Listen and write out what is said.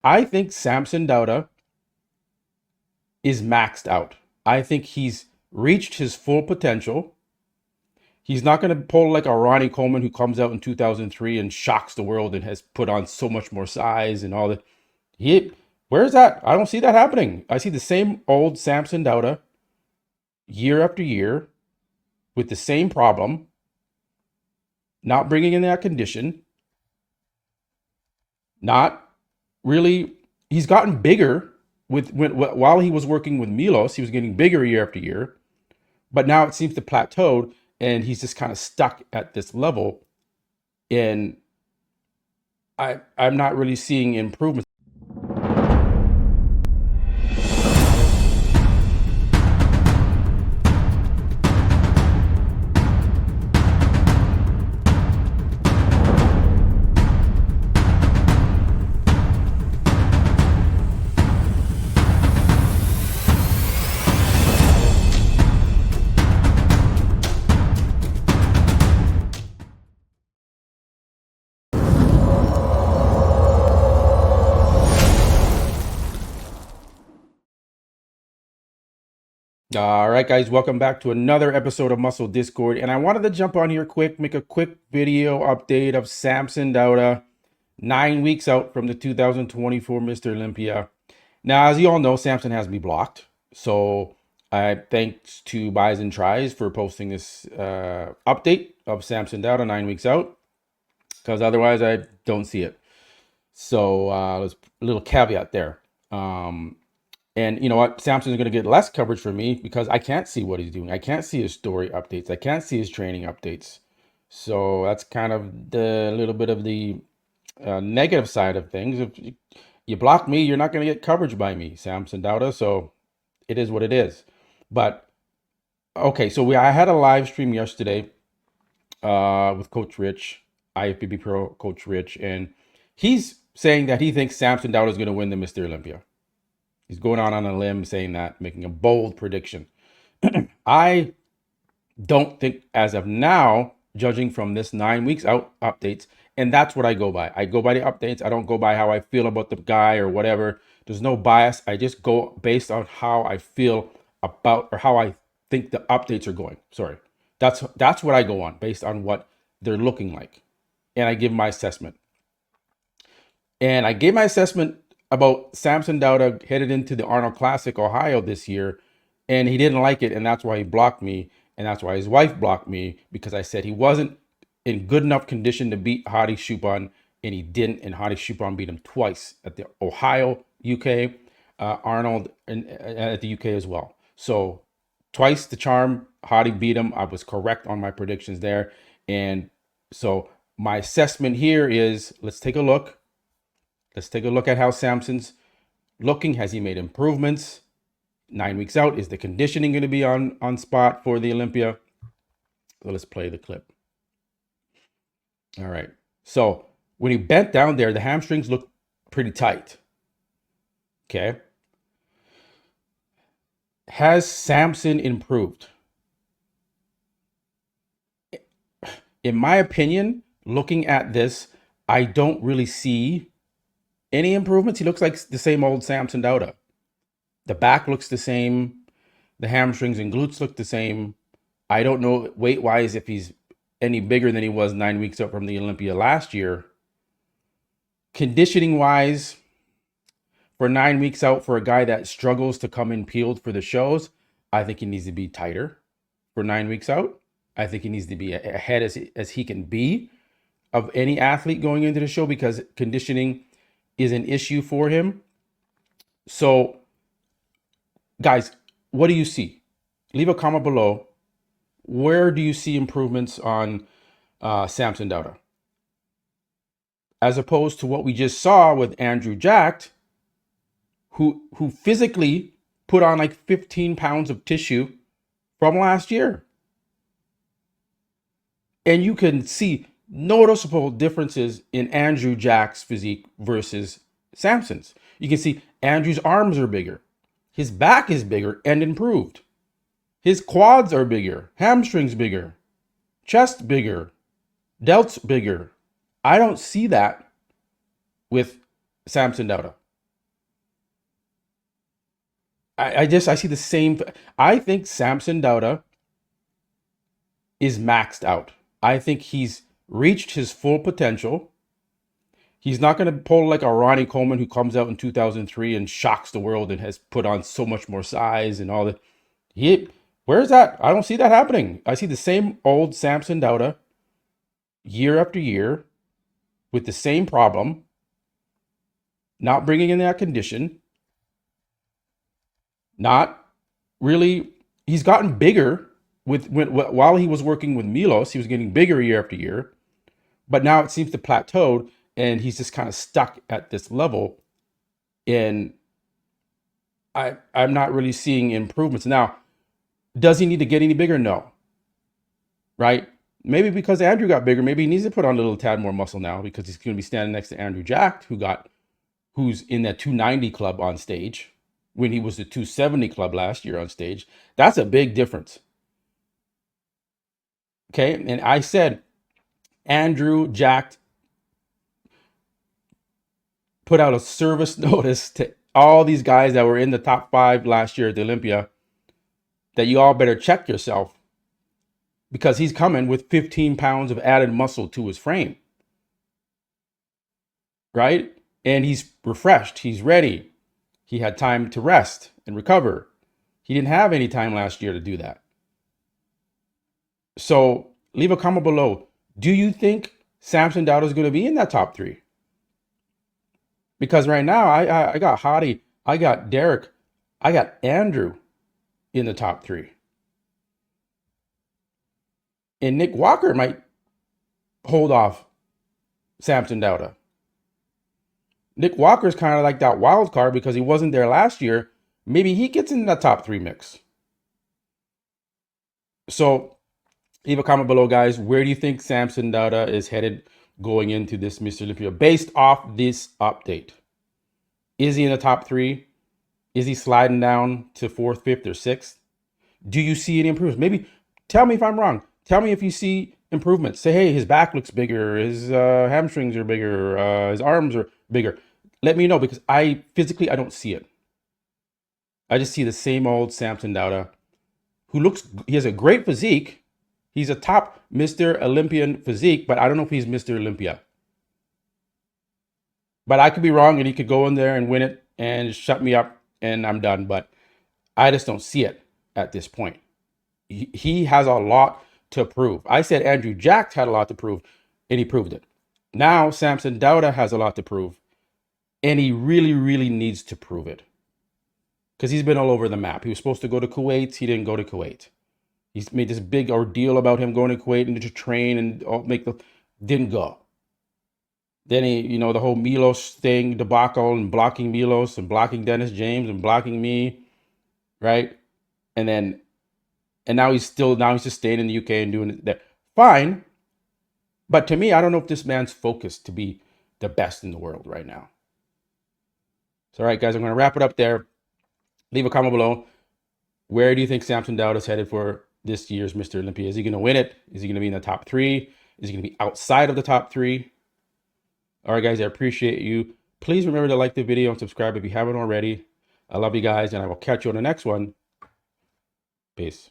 I think Samson Dauda is maxed out. I think he's reached his full potential. He's not going to pull like a Ronnie Coleman who comes out in 2003 and shocks the world and has put on so much more size and all that. He, where's that? I don't see that happening. I see the same old Samson Dauda year after year with the same problem, not bringing in that condition, not really. He's gotten bigger while he was working with Milos. He was getting bigger year after year, but now it seems to plateaued, and he's just kind of stuck at this level. And I'm not really seeing improvements. All right, guys, welcome back to another episode of Muscle Discord. And I wanted to jump on here quick, make a quick video update of Samson Dauda, 9 weeks out from the 2024 Mr. Olympia. Now, as you all know, Samson has me blocked. So thanks to Buys and Tries for posting this update of Samson Dauda 9 weeks out, because otherwise I don't see it. So there's a little caveat there. And you know what? Samson's going to get less coverage from me because I can't see what he's doing. I can't see his story updates. I can't see his training updates. So that's kind of the little bit of the negative side of things. If you block me, you're not going to get coverage by me, Samson Dauda. So it is what it is. But okay, so I had a live stream yesterday with Coach Rich, IFBB Pro Coach Rich, and he's saying that he thinks Samson Dauda is going to win the Mr. Olympia. He's going on a limb saying that, making a bold prediction. I don't think, as of now, judging from this 9 weeks out updates, and that's what I go by. I go by the updates. I don't go by how I feel about the guy or whatever. There's no bias. I just go based on how I feel about, or how I think the updates are going. Sorry. That's what I go on, based on what they're looking like. And I give my assessment. And I gave my assessment about Samson Dauda headed into the Arnold Classic Ohio this year, and he didn't like it, and that's why he blocked me, and that's why his wife blocked me, because I said he wasn't in good enough condition to beat Hadi Choopan, and he didn't, and Hadi Choopan beat him twice at the Ohio, UK, Arnold, and at the UK as well. So twice the charm, Hadi beat him. I was correct on my predictions there. And so my assessment here is, let's take a look. Let's take a look at how Samson's looking. Has he made improvements? 9 weeks out, is the conditioning going to be on spot for the Olympia? So let's play the clip. All right. So when he bent down there, the hamstrings look pretty tight. Okay. Has Samson improved? In my opinion, looking at this, I don't really see any improvements. He looks like the same old Samson Dauda. The back looks the same. The hamstrings and glutes look the same. I don't know weight-wise if he's any bigger than he was 9 weeks out from the Olympia last year. Conditioning-wise, for 9 weeks out, for a guy that struggles to come in peeled for the shows, I think he needs to be tighter for 9 weeks out. I think he needs to be ahead as he can be of any athlete going into the show, because conditioning is an issue for him. So, guys, what do you see? Leave a comment below. Where do you see improvements on Samson Dauda? As opposed to what we just saw with Andrew Jacked, who physically put on like 15 pounds of tissue from last year. And you can see noticeable differences in Andrew Jack's physique versus Samson's. You can see Andrew's arms are bigger. His back is bigger and improved. His quads are bigger, hamstrings bigger, chest bigger, delts bigger. I don't see that with Samson Dauda. I see the same. I think Samson Dauda is maxed out. I think he's reached his full potential. He's not going to pull like a Ronnie Coleman who comes out in 2003 and shocks the world and has put on so much more size and all that. Where's that? I don't see that happening. I see the same old Samson Dauda year after year with the same problem, not bringing in that condition, not really. He's gotten bigger while he was working with Milos. He was getting bigger year after year, but now it seems to plateaued, and he's just kind of stuck at this level. And I'm not really seeing improvements now. Does he need to get any bigger? No. Right? Maybe because Andrew got bigger, maybe he needs to put on a little tad more muscle now because he's going to be standing next to Andrew Jacked, who's in that 290 club on stage when he was the 270 club last year on stage. That's a big difference. Okay. And I said Andrew Jacked put out a service notice to all these guys that were in the top 5 last year at the Olympia that you all better check yourself because he's coming with 15 pounds of added muscle to his frame. Right? And he's refreshed. He's ready. He had time to rest and recover. He didn't have any time last year to do that. So leave a comment below. Do you think Samson Dauda is going to be in that top 3? Because right now I got Hottie, I got Derek, I got Andrew in the top 3. And Nick Walker might hold off Samson Dauda. Nick Walker's kind of like that wild card because he wasn't there last year. Maybe he gets in the top 3 mix. So leave a comment below, guys. Where do you think Samson Dauda is headed going into this Mr. Olympia based off this update? Is he in the top 3? Is he sliding down to 4th, 5th, or 6th? Do you see any improvements? Maybe tell me if I'm wrong. Tell me if you see improvements. Say, hey, his back looks bigger. His hamstrings are bigger. His arms are bigger. Let me know because I don't see it. I just see the same old Samson Dauda he has a great physique. He's a top Mr. Olympian physique, but I don't know if he's Mr. Olympia. But I could be wrong and he could go in there and win it and shut me up and I'm done. But I just don't see it at this point. He has a lot to prove. I said Andrew Jacked had a lot to prove and he proved it. Now Samson Dauda has a lot to prove and he really, really needs to prove it because he's been all over the map. He was supposed to go to Kuwait. He didn't go to Kuwait. He's made this big ordeal about him going to Kuwait and to train and didn't go. Then he, the whole Milos thing, debacle and blocking Milos and blocking Dennis James and blocking me, right? And now he's just staying in the UK and doing it there. Fine. But to me, I don't know if this man's focused to be the best in the world right now. So, all right, guys, I'm going to wrap it up there. Leave a comment below. Where do you think Samson Dauda is headed for this year's Mr. Olympia? Is he going to win it? Is he going to be in the top 3? Is he going to be outside of the top 3? All right, guys, I appreciate you. Please remember to like the video and subscribe if you haven't already. I love you guys, and I will catch you on the next one. Peace.